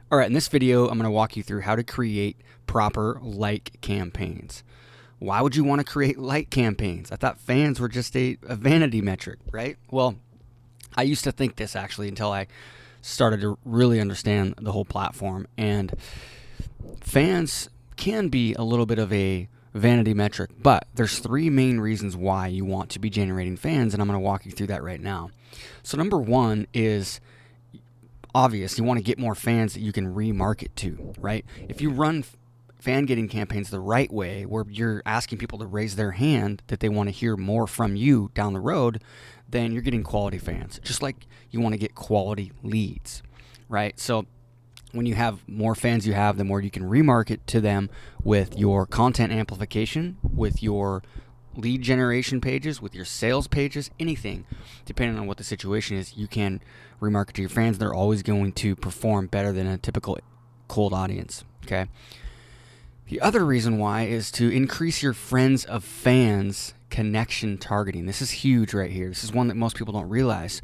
All right, in this video, I'm going to walk you through how to create proper like campaigns. Why would you want to create like campaigns? I thought fans were just a vanity metric, right? Well, I used to think this actually until I started to really understand the whole platform. And fans can be a little bit of a vanity metric, but there's three main reasons why you want to be generating fans, and I'm going to walk you through that right now. So number one is obvious. You want to get more fans that you can remarket to, right? If you run fan getting campaigns the right way, where you're asking people to raise their hand that they want to hear more from you down the road, then you're getting quality fans, just like you want to get quality leads, right? So when you have more fans you have, the more you can remarket to them with your content amplification, with your lead generation pages, with your sales pages, anything, depending on what the situation is, you can remarket to your fans. They're always going to perform better than a typical cold audience, okay? The other reason why is to increase your friends of fans connection targeting. This is huge right here. This is one that most people don't realize.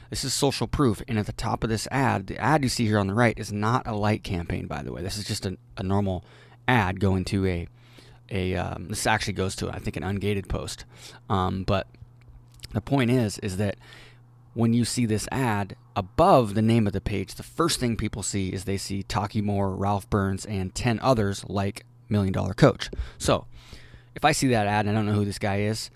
This is social proof, and at the top of this ad, the ad you see here on the right is not a like campaign, by the way. This is just a normal ad going to this actually goes to, I think, an ungated post. But the point is that when you see this ad above the name of the page, the first thing people see is they see Taki Moore, Ralph Burns, and 10 others like $1 Million Coach. So if I see that ad and I don't know who this guy is,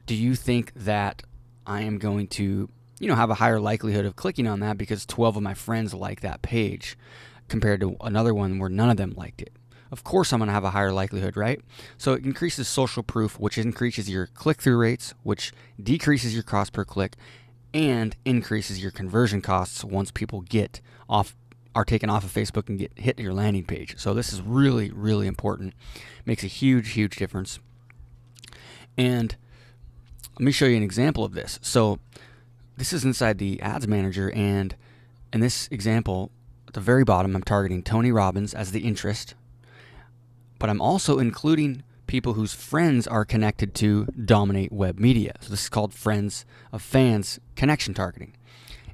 do you think that I am going to, have a higher likelihood of clicking on that because 12 of my friends like that page compared to another one where none of them liked it? Of course I'm going to have a higher likelihood, right? So it increases social proof, which increases your click-through rates, which decreases your cost per click, and increases your conversion costs once people are taken off of Facebook and hit your landing page. So this is really, really important. Makes a huge, huge difference. And let me show you an example of this. So this is inside the Ads Manager, and in this example, at the very bottom, I'm targeting Tony Robbins as the interest, but I'm also including people whose friends are connected to Dominate Web Media. So this is called Friends of Fans connection targeting.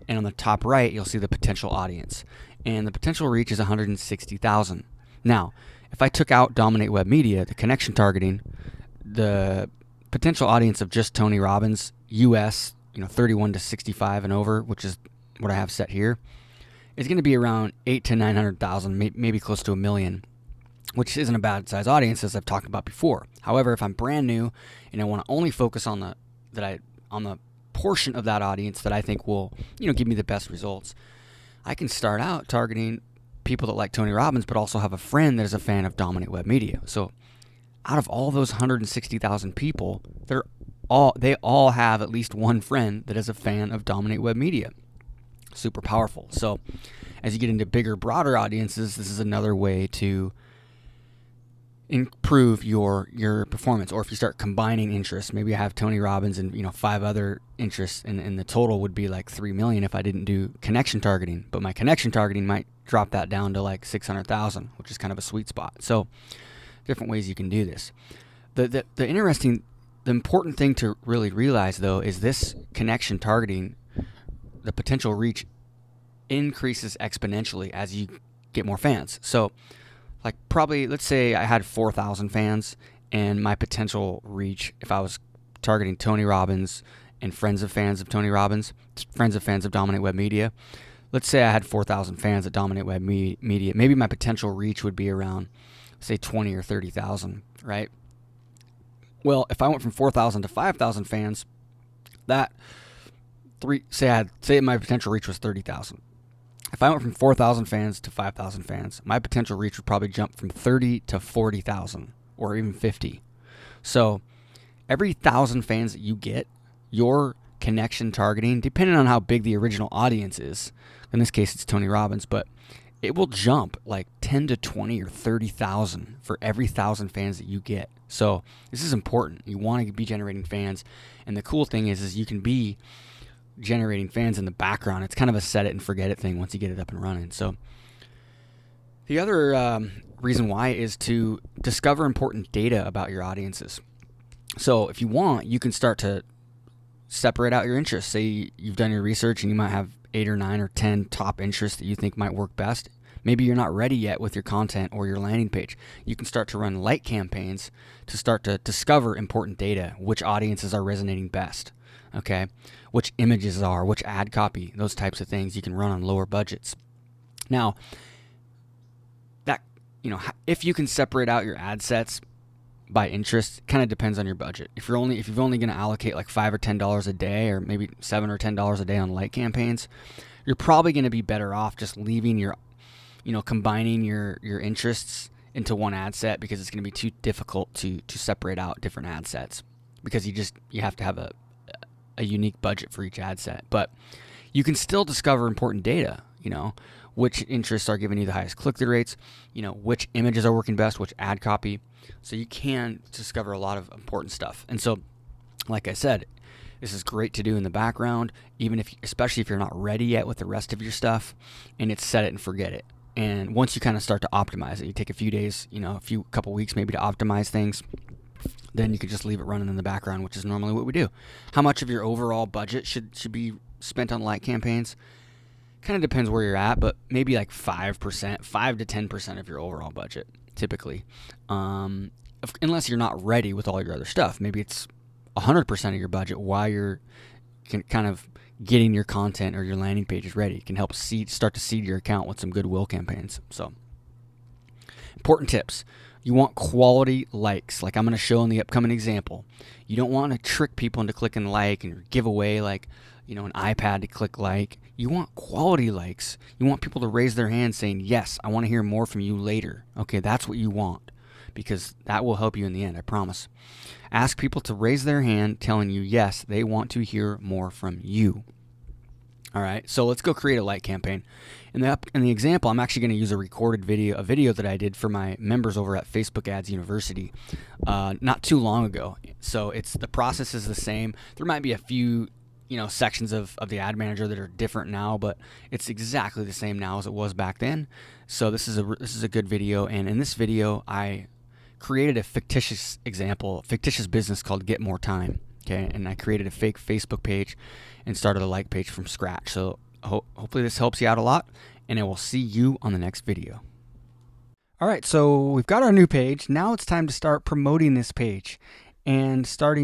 And on the top right, you'll see the potential audience. And the potential reach is 160,000. Now, if I took out Dominate Web Media, the connection targeting, the potential audience of just Tony Robbins, US, 31 to 65 and over, which is what I have set here, is going to be around 800,000 to 900,000, maybe close to 1 million, which isn't a bad size audience, as I've talked about before. However, if I'm brand new and I want to only focus on the portion of that audience that I think will, give me the best results, I can start out targeting people that like Tony Robbins, but also have a friend that is a fan of Dominant Web Media. So out of all those 160,000 people, they all have at least one friend that is a fan of Dominate Web Media. Super powerful. So as you get into bigger, broader audiences, this is another way to improve your performance. Or if you start combining interests, maybe I have Tony Robbins and 5 other interests, and the total would be like 3 million if I didn't do connection targeting. But my connection targeting might drop that down to like 600,000, which is kind of a sweet spot. So different ways you can do this. The important thing to really realize, though, is this connection targeting, the potential reach increases exponentially as you get more fans. So like probably, let's say I had 4,000 fans, and my potential reach, if I was targeting Tony Robbins and friends of fans of Tony Robbins, friends of fans of Dominant Web Media, let's say I had 4,000 fans at Dominant Web Media, maybe my potential reach would be around, say, 20 or 30,000, right? Well, if I went from 4,000 to 5,000 fans, say my potential reach was 30,000. If I went from 4,000 fans to 5,000 fans, my potential reach would probably jump from 30 to 40,000 or even 50. So every 1,000 fans that you get, your connection targeting, depending on how big the original audience is, in this case it's Tony Robbins, but it will jump like 10 to 20 or 30,000 for every 1,000 fans that you get. So this is important. You want to be generating fans. And the cool thing is you can be generating fans in the background. It's kind of a set it and forget it thing once you get it up and running. So the other reason why is to discover important data about your audiences. So if you want, you can start to separate out your interests. Say you've done your research and you might have 8 or 9 or 10 top interests that you think might work best. Maybe you're not ready yet with your content or your landing page. You can start to run light campaigns to start to discover important data, which audiences are resonating best, okay? Which images are, which ad copy, those types of things you can run on lower budgets. Now, that, if you can separate out your ad sets by interest, kind of depends on your budget. If you're only going to allocate like $5 or $10 a day, or maybe $7 or $10 a day on light campaigns, you're probably going to be better off just leaving your, combining your interests into one ad set, because it's going to be too difficult to separate out different ad sets, because you have to have a unique budget for each ad set. But you can still discover important data, which interests are giving you the highest click-through rates, which images are working best, which ad copy. So you can discover a lot of important stuff. And so, like I said, this is great to do in the background, especially if you're not ready yet with the rest of your stuff, and it's set it and forget it. And once you kind of start to optimize it, you take a few days, couple weeks maybe to optimize things, then you could just leave it running in the background, which is normally what we do. How much of your overall budget should be spent on light campaigns? Kind of depends where you're at, but maybe like 5%, 5 to 10% of your overall budget, typically. Unless you're not ready with all your other stuff. Maybe it's 100% of your budget while you're kind of getting your content or your landing pages ready. It can help start to seed your account with some goodwill campaigns. So, important tips. You want quality likes, like I'm going to show in the upcoming example. You don't want to trick people into clicking like and give away like, an iPad to click like. You want quality likes. You want people to raise their hand saying, yes, I want to hear more from you later. Okay, that's what you want, because that will help you in the end, I promise. Ask people to raise their hand telling you, yes, they want to hear more from you. All right, so let's go create a like campaign. In the example, I'm actually going to use a recorded video, a video that I did for my members over at Facebook Ads University not too long ago. So the process is the same. There might be a few sections of the ad manager that are different now, but it's exactly the same now as it was back then. So this is a good video, and in this video I created a fictitious business called Get More Time. Okay, and I created a fake Facebook page and started a like page from scratch. So hopefully this helps you out a lot, and I will see you on the next video. All right, so we've got our new page. Now it's time to start promoting this page and start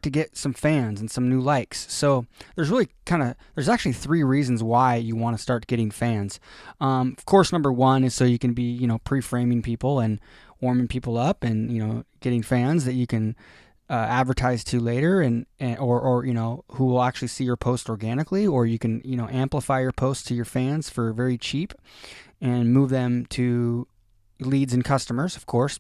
to get some fans and some new likes. So there's actually 3 reasons why you want to start getting fans. Of course, number 1 is so you can be, pre-framing people and warming people up, and getting fans that you can advertise to later, or who will actually see your post organically, or you can amplify your post to your fans for very cheap and move them to leads and customers, of course.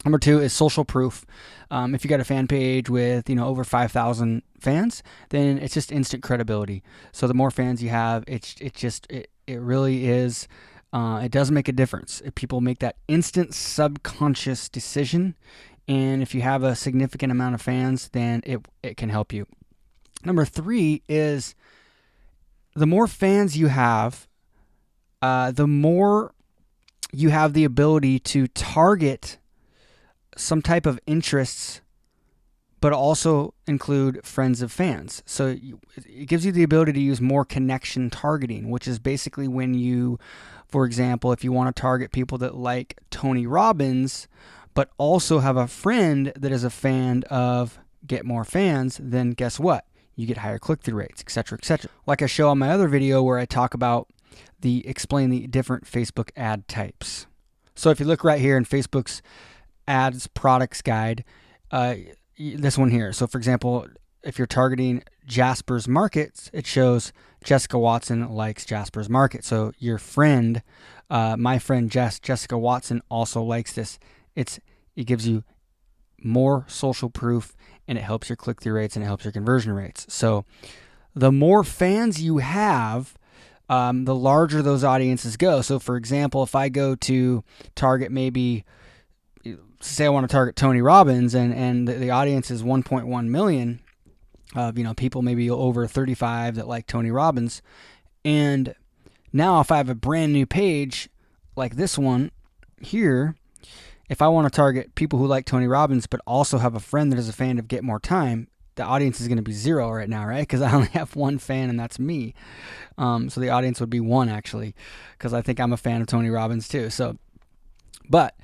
Number 2 is social proof. If you got a fan page with over 5,000 fans, then it's just instant credibility. So the more fans you have, it really is. It does make a difference. If people make that instant subconscious decision, and if you have a significant amount of fans, then it can help you. Number 3 is the more fans you have, the more you have the ability to target some type of interests, but also include friends of fans. So it gives you the ability to use more connection targeting, which is basically when you, for example, if you want to target people that like Tony Robbins, but also have a friend that is a fan of Get More Fans, then guess what? You get higher click-through rates, etc., etc. Like I show on my other video where I talk about explain the different Facebook ad types. So if you look right here in Facebook's ads products guide, this one here. So for example, if you're targeting Jasper's Markets, it shows Jessica Watson likes Jasper's Market. So your friend, my friend Jessica Watson also likes this. It gives you more social proof, and it helps your click-through rates, and it helps your conversion rates. So the more fans you have, the larger those audiences go. So for example, if I go to target, maybe say I want to target Tony Robbins, and the audience is 1.1 million of people maybe over 35 that like Tony Robbins, and now if I have a brand new page like this one here, if I want to target people who like Tony Robbins but also have a friend that is a fan of Get More Time, the audience is going to be 0 right now, right? Because I only have one fan, and that's me. So the audience would be 1 actually, because I think I'm a fan of Tony Robbins too. So, but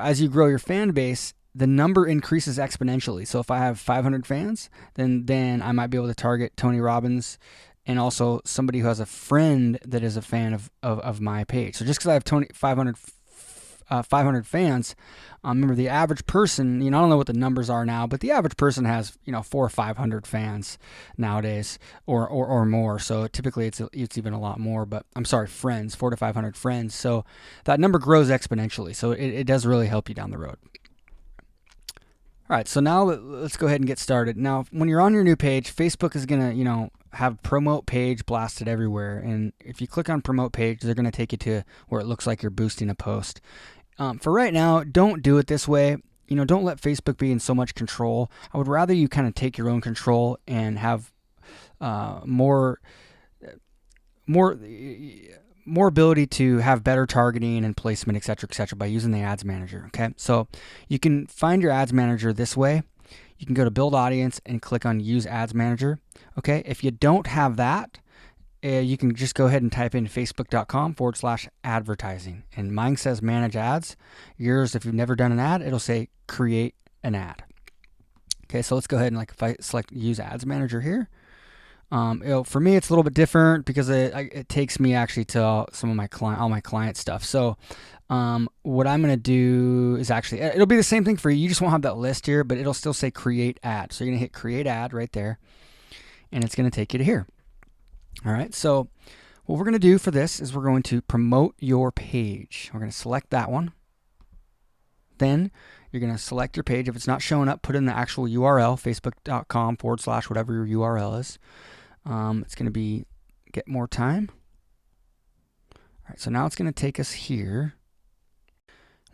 as you grow your fan base, the number increases exponentially. So if I have 500 fans, then I might be able to target Tony Robbins and also somebody who has a friend that is a fan of my page. So just because I have 500 fans, remember the average person, I don't know what the numbers are now, but the average person has 400 or 500 fans nowadays, or more. So typically it's even a lot more, but I'm sorry, friends, 400 to 500 friends. So that number grows exponentially. So it does really help you down the road. All right, so now let's go ahead and get started. Now, when you're on your new page, Facebook is going to, have promote page blasted everywhere. And if you click on promote page, they're going to take you to where it looks like you're boosting a post. For right now, don't do it this way. Don't let Facebook be in so much control. I would rather you kind of take your own control and have more ability to have better targeting and placement, et cetera, by using the ads manager. Okay, so you can find your ads manager this way. You can go to build audience and click on use ads manager. Okay, if you don't have that, you can just go ahead and type in facebook.com/advertising. And mine says manage ads. Yours, if you've never done an ad, it'll say create an ad. Okay, so let's go ahead and if I select use ads manager here. For me, it's a little bit different because it takes me actually to all my client stuff. So what I'm going to do is actually, it'll be the same thing for you. You just won't have that list here, but it'll still say create ad. So you're going to hit create ad right there, and it's going to take you to here. All right, so what we're going to do for this is we're going to promote your page. We're going to select that one. Then you're going to select your page. If it's not showing up, put in the actual URL, facebook.com/ whatever your URL is. It's going to be get more time. All right, so now it's going to take us here.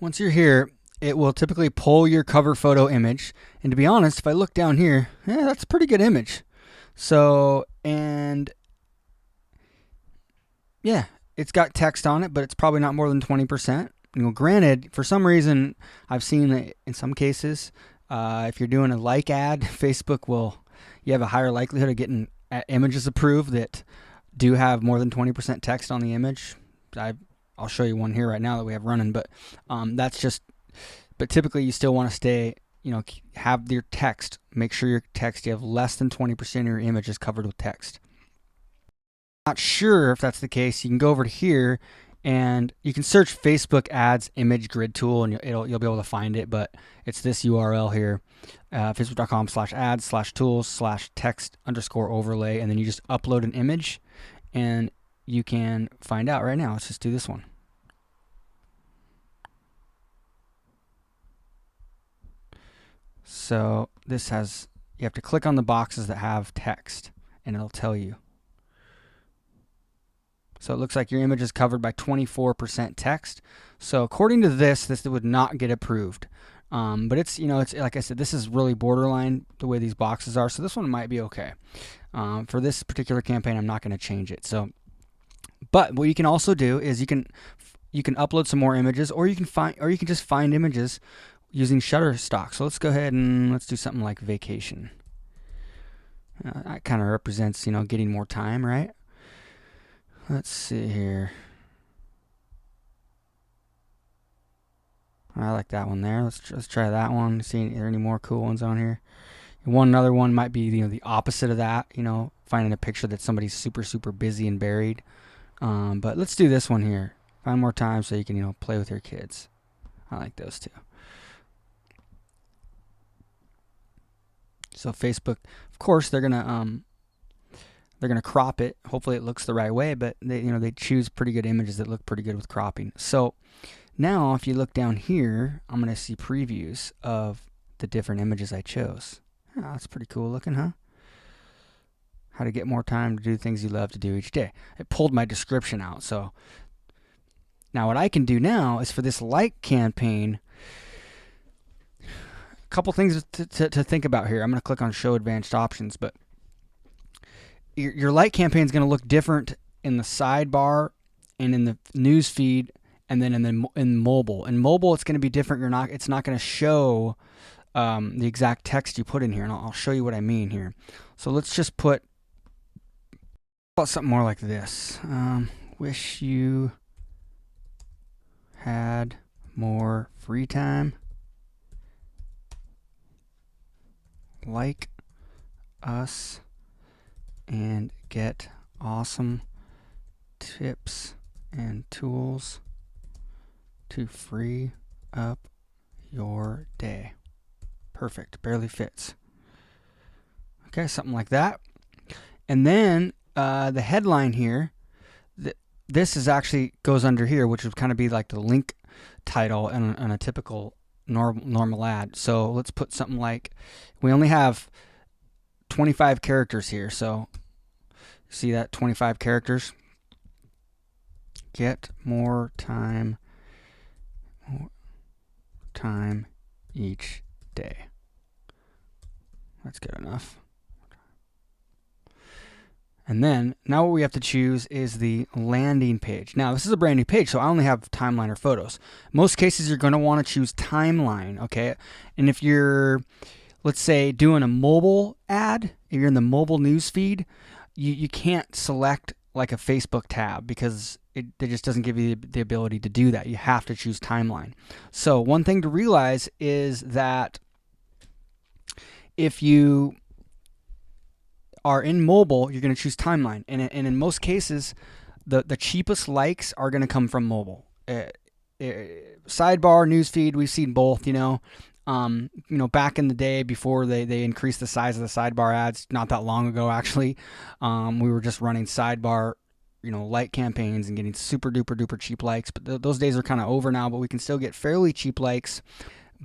Once you're here, it will typically pull your cover photo image. And to be honest, if I look down here, that's a pretty good image. So, and yeah, it's got text on it, but it's probably not more than 20%. Granted, for some reason, I've seen that in some cases, if you're doing a like ad, Facebook you have a higher likelihood of getting images approved that do have more than 20% text on the image. I'll show you one here right now that we have running, but but typically you still want to stay, have your text, make sure your text, you have less than 20% of your image is covered with text. Not sure if that's the case, you can go over to here and you can search Facebook ads image grid tool and you'll be able to find it, but it's this URL here, facebook.com/ads/tools/text_overlay, and then you just upload an image and you can find out right now. Let's just do this one. So you have to click on the boxes that have text and it'll tell you. So it looks like your image is covered by 24% text. So according to this would not get approved. But it's like I said, this is really borderline the way these boxes are. So this one might be okay. For this particular campaign, I'm not going to change it. So, but what you can also do is you can upload some more images, or you can just find images using Shutterstock. So let's go ahead and let's do something like vacation. That kind of represents getting more time, right? Let's see here. I like that one there. Let's try that one. See, are there any more cool ones on here? Another one might be the opposite of that. Finding a picture that somebody's super busy and buried. But let's do this one here. Find more time so you can play with your kids. I like those two. So Facebook, of course, they're gonna crop it. Hopefully it looks the right way, but they choose pretty good images that look pretty good with cropping. So now if you look down here, I'm going to see previews of the different images I chose. Oh, that's pretty cool looking, huh? How to get more time to do things you love to do each day. It pulled my description out. So now what I can do now is for this like campaign, a couple things to think about here. I'm going to click on show advanced options, but your like campaign is going to look different in the sidebar and in the news feed, and then in mobile. In mobile, it's going to be different. It's not going to show the exact text you put in here, and I'll show you what I mean here. So let's just put something more like this. Wish you had more free time. Like us and get awesome tips and tools to free up your day. Perfect. Barely fits. Okay, something like that. And then the headline here, this is actually goes under here, which would kind of be like the link title in a typical normal ad. So let's put something like, we only have 25 characters here. So see that 25 characters? Get more time each day. That's good enough. And then now what we have to choose is the landing page. Now this is a brand new page, so I only have timeline or photos. Most cases you're going to want to choose timeline, okay? And if you're, let's say, doing a mobile ad, if you're in the mobile news feed, you can't select like a Facebook tab because it just doesn't give you the ability to do that. You have to choose timeline. So one thing to realize is that if you are in mobile, you're going to choose timeline. And in most cases, the cheapest likes are going to come from mobile. Sidebar, newsfeed, we've seen both, back in the day before they increased the size of the sidebar ads, not that long ago actually, we were just running sidebar, like campaigns and getting super duper duper cheap likes. But those days are kind of over now, but we can still get fairly cheap likes.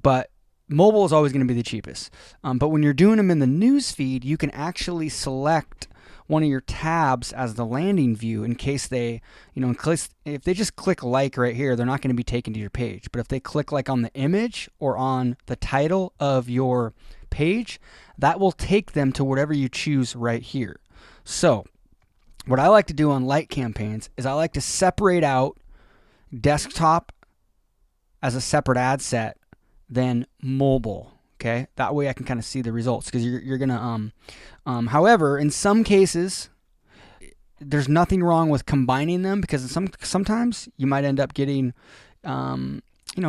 But mobile is always going to be the cheapest. But when you're doing them in the news feed, you can actually select one of your tabs as the landing view in case they, if they just click like right here, they're not going to be taken to your page. But if they click like on the image or on the title of your page, that will take them to whatever you choose right here. So what I like to do on light campaigns is I like to separate out desktop as a separate ad set than mobile. Okay, that way I can kind of see the results, because you're gonna however, in some cases there's nothing wrong with combining them, because sometimes you might end up getting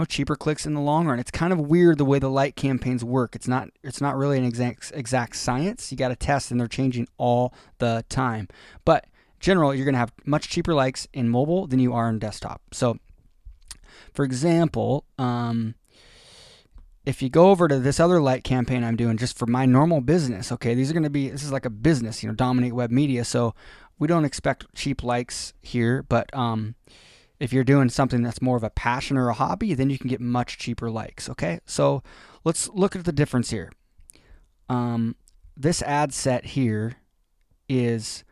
cheaper clicks in the long run. It's kind of weird the way the light campaigns work. It's not really an exact science. You got to test, and they're changing all the time. But generally, you're gonna have much cheaper likes in mobile than you are in desktop. So for example, if you go over to this other light campaign I'm doing just for my normal business, okay, this is like a business, Dominate Web Media, so we don't expect cheap likes here, but if you're doing something that's more of a passion or a hobby, then you can get much cheaper likes, okay? So let's look at the difference here. This ad set here is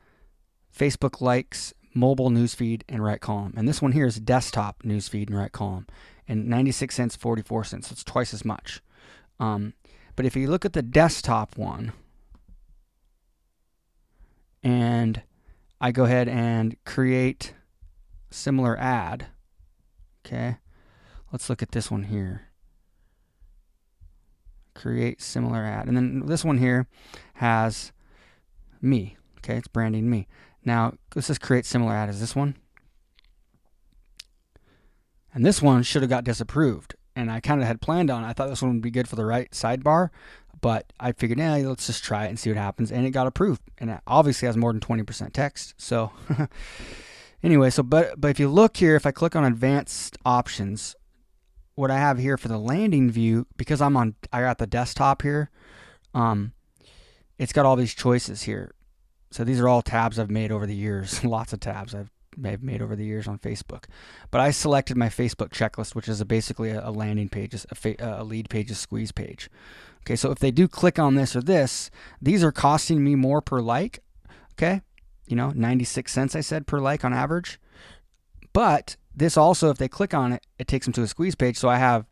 Facebook likes, mobile newsfeed, and right column. And this one here is desktop newsfeed and right column. And 96 cents, 44 cents. So it's twice as much. But if you look at the desktop one, and I go ahead and create a similar ad, okay, let's look at this one here. Create similar ad. And then this one here has me, okay, it's branding me. Now, let's just create similar ad as this one. And this one should have got disapproved. And I kind of had planned on it. I thought this one would be good for the right sidebar, but I figured, let's just try it and see what happens. And it got approved. And it obviously has more than 20% text. So anyway, but if you look here, if I click on advanced options, what I have here for the landing view, because I got the desktop here, it's got all these choices here. So these are all tabs I've made over the years. Lots of tabs I've made over the years on Facebook. But I selected my Facebook checklist, which is basically a landing page, a lead page, a squeeze page. Okay, so if they do click on this or this, these are costing me more per like. Okay, 96 cents I said per like on average. But this also, if they click on it, it takes them to a squeeze page, so I have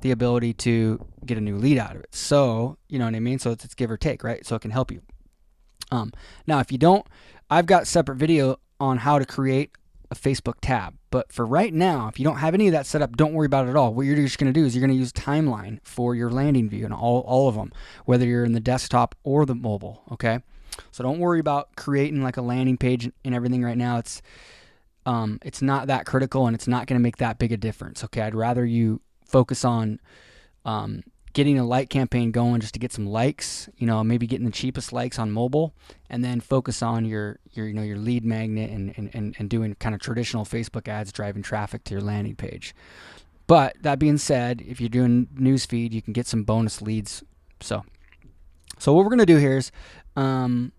the ability to get a new lead out of it. So, you know what I mean? So it's give or take, right? So it can help you. Now, if you don't, I've got separate video on how to create a Facebook tab. But for right now, if you don't have any of that set up, don't worry about it at all. What you're just going to do is you're going to use Timeline for your landing view and all of them, whether you're in the desktop or the mobile, okay? So don't worry about creating like a landing page and everything right now. It's not that critical, and it's not going to make that big a difference, okay? I'd rather you focus on getting a like campaign going just to get some likes, maybe getting the cheapest likes on mobile, and then focus on your lead magnet and doing kind of traditional Facebook ads, driving traffic to your landing page. But that being said, if you're doing newsfeed, you can get some bonus leads. So what we're going to do here is, in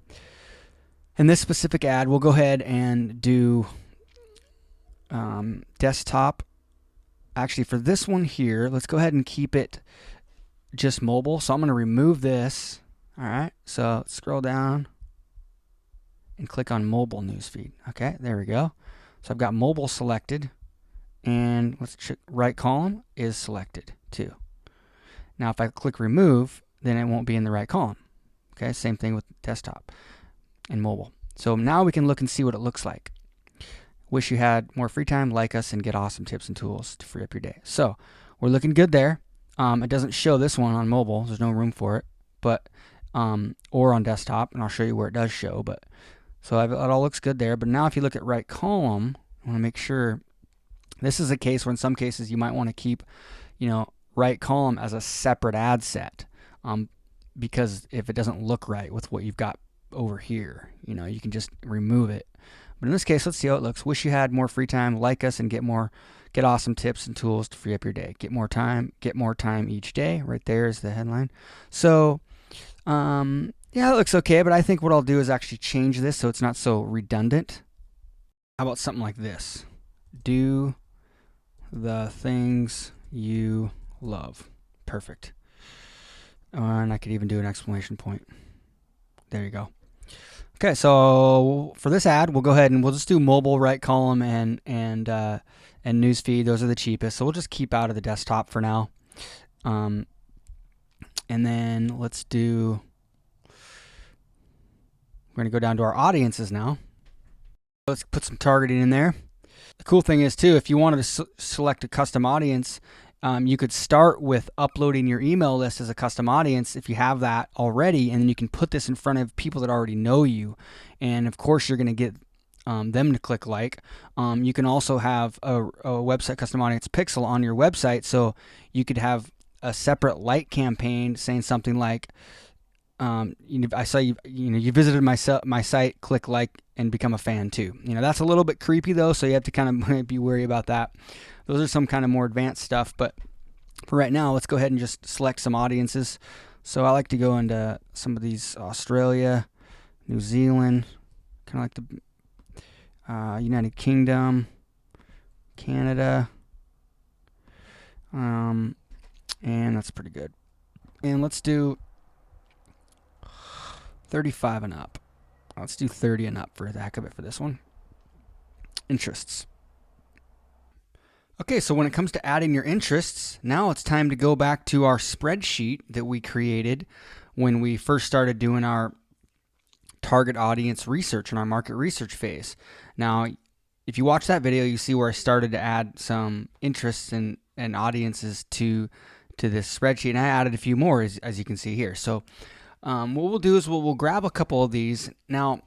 this specific ad, we'll go ahead and do desktop. Actually, for this one here, let's go ahead and keep it just mobile. So I'm going to remove this. All right. So scroll down and click on mobile newsfeed. Okay, there we go. So I've got mobile selected, and let's check right column is selected too. Now if I click remove, then it won't be in the right column. Okay, same thing with desktop and mobile. So now we can look and see what it looks like. Wish you had more free time. Like us and get awesome tips and tools to free up your day. So we're looking good there. It doesn't show this one on mobile. There's no room for it, but or on desktop, and I'll show you where it does show. But so it all looks good there. But now if you look at right column, I want to make sure this is a case where in some cases you might want to keep, right column as a separate ad set, because if it doesn't look right with what you've got over here, you can just remove it. But in this case, let's see how it looks. Wish you had more free time. Like us and get awesome tips and tools to free up your day. Get more time each day. Right there is the headline. So, yeah, it looks okay, but I think what I'll do is actually change this so it's not so redundant. How about something like this? Do the things you love. Perfect. And I could even do an exclamation point. There you go. Okay, so for this ad, we'll go ahead and we'll just do mobile, right column, and newsfeed. Those are the cheapest, so we'll just keep out of the desktop for now. And then let's do. We're gonna go down to our audiences now. Let's put some targeting in there. The cool thing is too, if you wanted to select a custom audience, you could start with uploading your email list as a custom audience if you have that already, and then you can put this in front of people that already know you, and of course you're going to get them to click like. You can also have a website custom audience pixel on your website, so you could have a separate like campaign saying something like, I saw you you visited my site, click like and become a fan too. That's a little bit creepy though, so you have to kind of be wary about that. Those are some kind of more advanced stuff, but for right now, let's go ahead and just select some audiences. So I like to go into some of these: Australia, New Zealand, kind of like the United Kingdom, Canada, and that's pretty good. And let's do 35 and up. Let's do 30 and up for the heck of it for this one. Interests. Okay, so when it comes to adding your interests, now it's time to go back to our spreadsheet that we created when we first started doing our target audience research in our market research phase. Now, if you watch that video, you see where I started to add some interests and audiences to this spreadsheet, and I added a few more as you can see here. So what we'll do is we'll grab a couple of these. Now,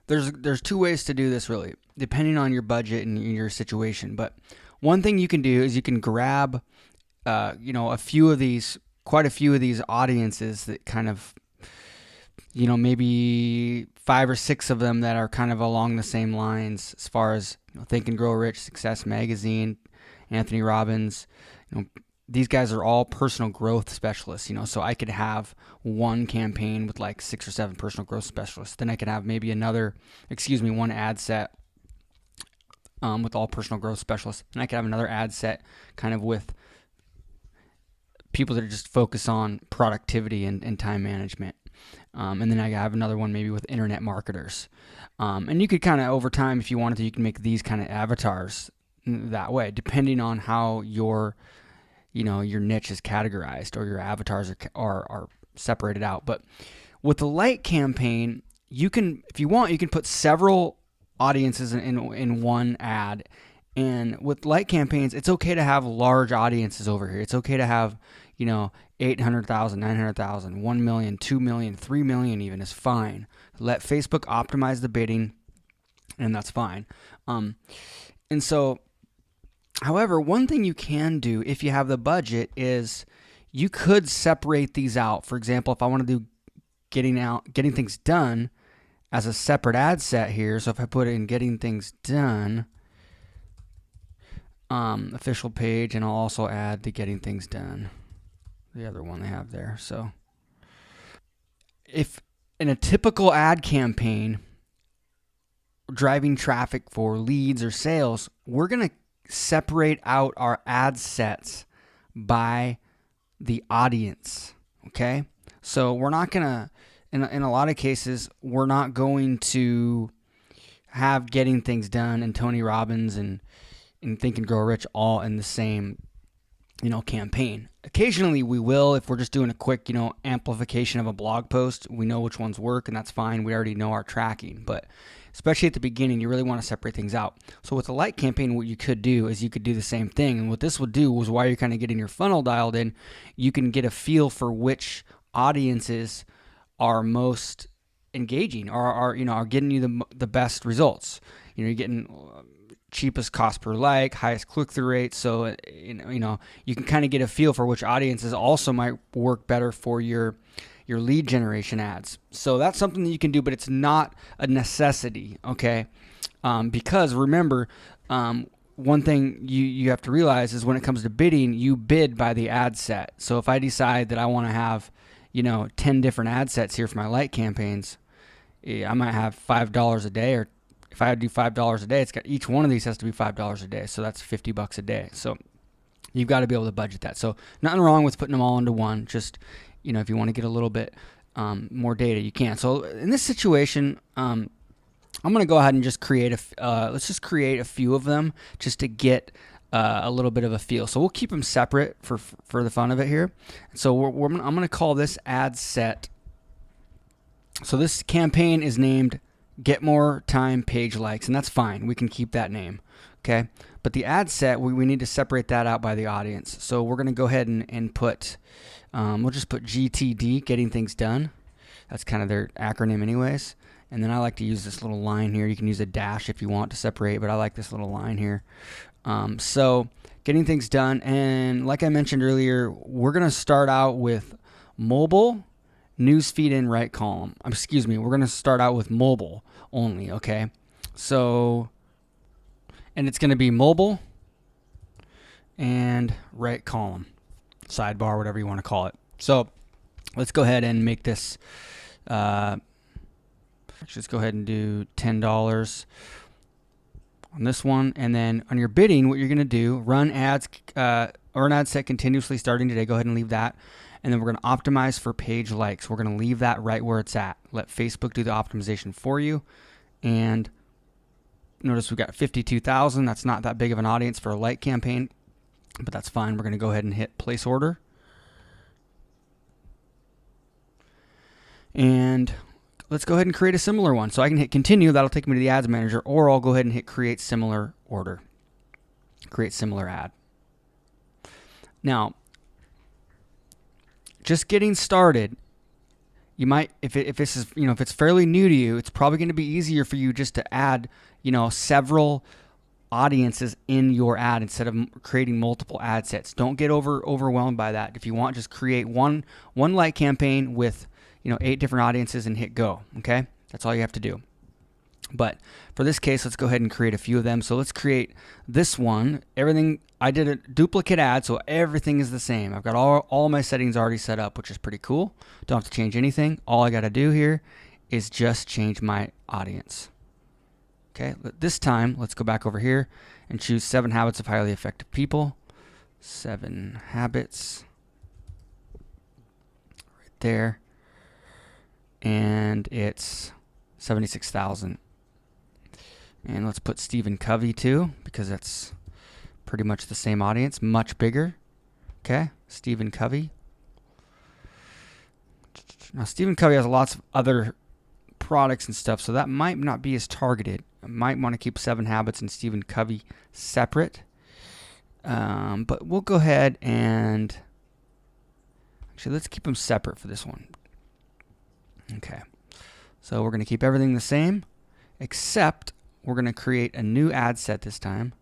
there's two ways to do this really, depending on your budget and your situation. But one thing you can do is you can grab, quite a few of these audiences that kind of, maybe 5 or 6 of them that are kind of along the same lines as far as Think and Grow Rich, Success Magazine, Anthony Robbins. These guys are all personal growth specialists, so I could have one campaign with like 6 or 7 personal growth specialists. Then I could have maybe one ad set with all personal growth specialists. And I could have another ad set kind of with people that are just focused on productivity and time management. And then I have another one maybe with internet marketers. And you could kind of, over time, if you wanted to, you can make these kind of avatars that way, depending on how your niche is categorized or your avatars are separated out. But with the like campaign, you can, if you want, you can put several audiences in one ad. And with light campaigns, it's okay to have large audiences over here. It's okay to have, 800,000, 900,000, 1 million, 2 million, 3 million even is fine. Let Facebook optimize the bidding, and that's fine. And so, however, one thing you can do if you have the budget is you could separate these out. For example, if I want to do getting things done as a separate ad set here. So if I put in getting things done, official page, and I'll also add the getting things done, the other one they have there. So if in a typical ad campaign, driving traffic for leads or sales, we're going to separate out our ad sets by the audience. Okay. So we're not going to, in a lot of cases, we're not going to have getting things done and Tony Robbins and Think and Grow Rich all in the same, campaign. Occasionally we will, if we're just doing a quick, amplification of a blog post. We know which ones work, and that's fine. We already know our tracking. But especially at the beginning, you really want to separate things out. So with a light campaign, what you could do is you could do the same thing. And what this would do was, while you're kind of getting your funnel dialed in, you can get a feel for which audiences are most engaging or are getting you the best results. You're getting cheapest cost per like, highest click-through rate. So you can kind of get a feel for which audiences also might work better for your lead generation ads. So that's something that you can do, but it's not a necessity, okay? Because remember, one thing you have to realize is when it comes to bidding, you bid by the ad set. So if I decide that I want to have 10 different ad sets here for my light campaigns, I might have $5 a day, or if I do $5 a day, each one of these has to be $5 a day. So that's $50 a day. So you've got to be able to budget that. So nothing wrong with putting them all into one. Just, if you want to get a little bit more data, you can. So in this situation, I'm going to go ahead and just let's just create a few of them just to get a little bit of a feel. So we'll keep them separate for the fun of it here. So I'm going to call this ad set. So this campaign is named Get More Time Page Likes, and that's fine. We can keep that name, okay? But the ad set, we need to separate that out by the audience. So we're going to go ahead and put, we'll just put GTD, Getting Things Done. That's kind of their acronym anyways. And then I like to use this little line here. You can use a dash if you want to separate, but I like this little line here. So getting things done. And like I mentioned earlier, we're going to start out with mobile, newsfeed, and right column. We're going to start out with mobile only, okay? So, and it's going to be mobile and right column, sidebar, whatever you want to call it. So let's go ahead and make this, just go ahead and do $10 on this one. And then on your bidding, what you're going to do, run ads or an ad set continuously starting today. Go ahead and leave that. And then we're going to optimize for page likes. We're going to leave that right where it's at. Let Facebook do the optimization for you. And notice we've got 52,000. That's not that big of an audience for a light campaign, but that's fine. We're going to go ahead and hit place order. And let's go ahead and create a similar one. So I can hit continue. That'll take me to the ads manager, or I'll go ahead and hit create similar order. Create similar ad. Now, just getting started, you might, if this is, if it's fairly new to you, it's probably going to be easier for you just to add, several audiences in your ad instead of creating multiple ad sets. Don't get overwhelmed by that. If you want, just create one light campaign with, 8 different audiences and hit go. Okay, that's all you have to do. But for this case, let's go ahead and create a few of them. So let's create this one. Everything, I did a duplicate ad, so everything is the same. I've got all my settings already set up, which is pretty cool. Don't have to change anything. All I got to do here is just change my audience. Okay, this time, let's go back over here and choose 7 habits of highly effective people. 7 habits. Right there. And it's 76,000. And let's put Stephen Covey too, because that's pretty much the same audience, much bigger. Okay, Stephen Covey. Now, Stephen Covey has lots of other products and stuff, so that might not be as targeted. I might want to keep 7 Habits and Stephen Covey separate. But we'll go ahead and actually let's keep them separate for this one. Okay. So we're going to keep everything the same, except we're going to create a new ad set this time.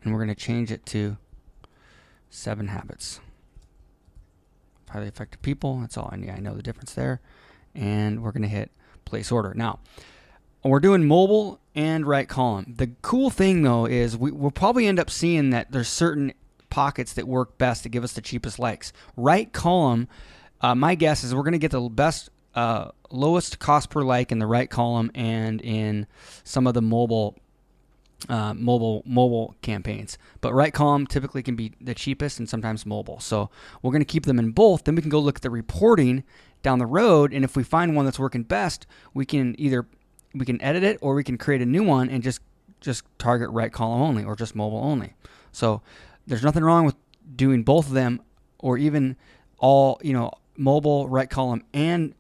And we're going to change it to 7 Habits. Highly effective people. That's all I need. I know the difference there. And we're going to hit place order. Now, we're doing mobile and right column. The cool thing, though, is we'll probably end up seeing that there's certain pockets that work best to give us the cheapest likes. Right column, my guess is we're going to get the best, lowest cost per like in the right column and in some of the mobile campaigns. But right column typically can be the cheapest and sometimes mobile. So we're going to keep them in both. Then we can go look at the reporting down the road, and if we find one that's working best, we can edit it, or we can create a new one and just target right column only or just mobile only. So there's nothing wrong with doing both of them, or even all, mobile, right column, and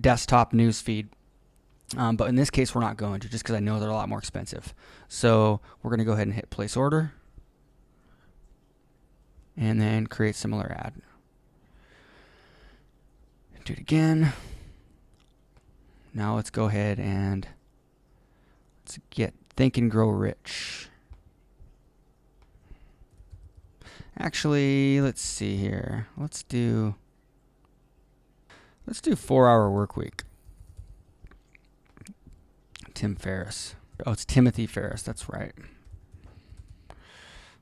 desktop news feed. But in this case, we're not going to, just because I know they're a lot more expensive. So we're going to go ahead and hit place order and then create similar ad. Do it again. Now let's go ahead and let's get Think and Grow Rich. Actually, let's see here. Let's do 4-hour work week. Tim Ferriss. Oh, it's Timothy Ferriss. That's right.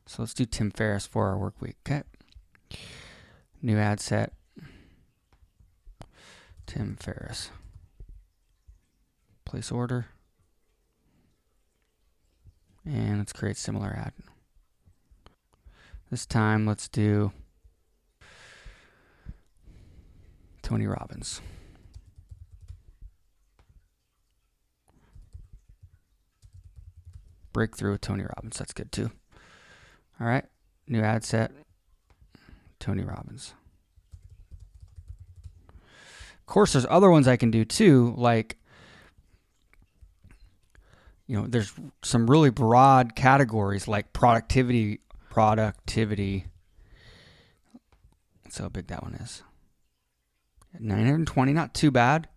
So let's do Tim Ferriss 4-hour work week. Okay. New ad set. Tim Ferriss. Place order. And let's create similar ad. This time, let's do Tony Robbins. Breakthrough with Tony Robbins. That's good too. All right. New ad set. Tony Robbins. Of course, there's other ones I can do too, like, there's some really broad categories like productivity. That's how big that one is. 920, not too bad.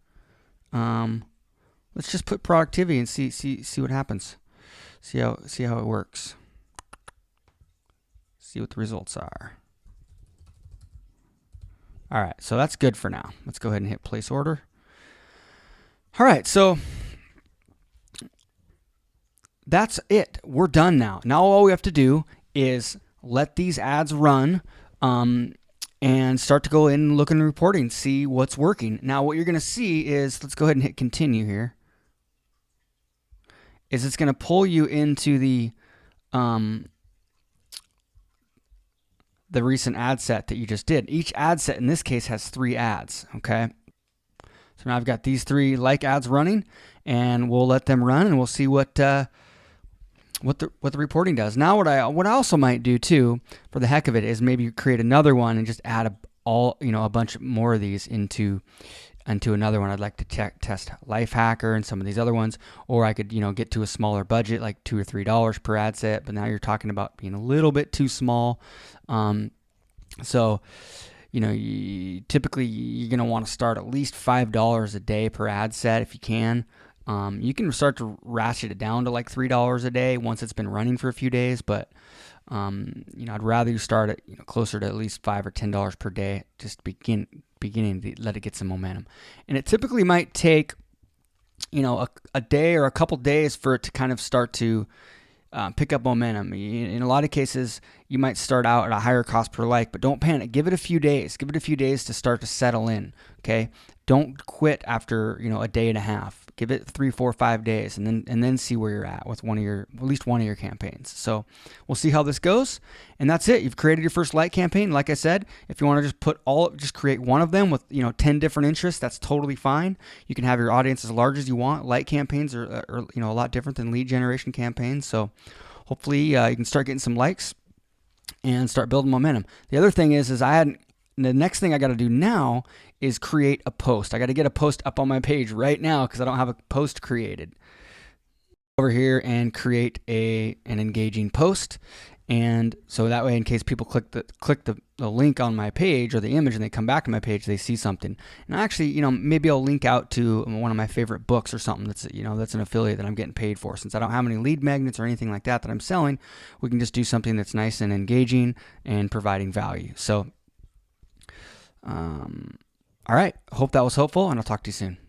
Let's just put productivity and see what happens. See how it works. See what the results are. All right, so that's good for now. Let's go ahead and hit place order. All right, so that's it. We're done now. Now all we have to do is let these ads run and start to go in and look in the reporting, see what's working. Now what you're going to see is, let's go ahead and hit continue here, is it's going to pull you into the recent ad set that you just did. Each ad set in this case has 3 ads, okay? So now I've got these 3 like ads running, and we'll let them run and we'll see what the reporting does. Now what I also might do too, for the heck of it, is maybe create another one and just add a bunch more of these into another one. I'd like to test Lifehacker and some of these other ones, or I could get to a smaller budget, like $2 or $3 per ad set. But now you're talking about being a little bit too small. So typically you're gonna want to start at least $5 a day per ad set if you can. You can start to ratchet it down to like $3 a day once it's been running for a few days, but I'd rather you start at closer to at least $5 or $10 per day, just beginning to let it get some momentum. And it typically might take a day or a couple days for it to kind of start to pick up momentum. In a lot of cases, you might start out at a higher cost per like, but don't panic. Give it a few days. Give it a few days to start to settle in. Okay, don't quit after a day and a half. Give it 3, 4, 5 days, and then see where you're at with at least one of your campaigns. So we'll see how this goes, and that's it. You've created your first like campaign. Like I said, if you want to just create one of them with 10 different interests, that's totally fine. You can have your audience as large as you want. Like campaigns are a lot different than lead generation campaigns. So hopefully you can start getting some likes and start building momentum. The other thing is I hadn't the next thing I got to do now is create a post. I got to get a post up on my page right now because I don't have a post created. Over here and create an engaging post. And so that way, in case people click the link on my page or the image and they come back to my page, they see something. And actually, maybe I'll link out to one of my favorite books or something that's an affiliate that I'm getting paid for. Since I don't have any lead magnets or anything like that I'm selling, we can just do something that's nice and engaging and providing value. So, all right, hope that was helpful, and I'll talk to you soon.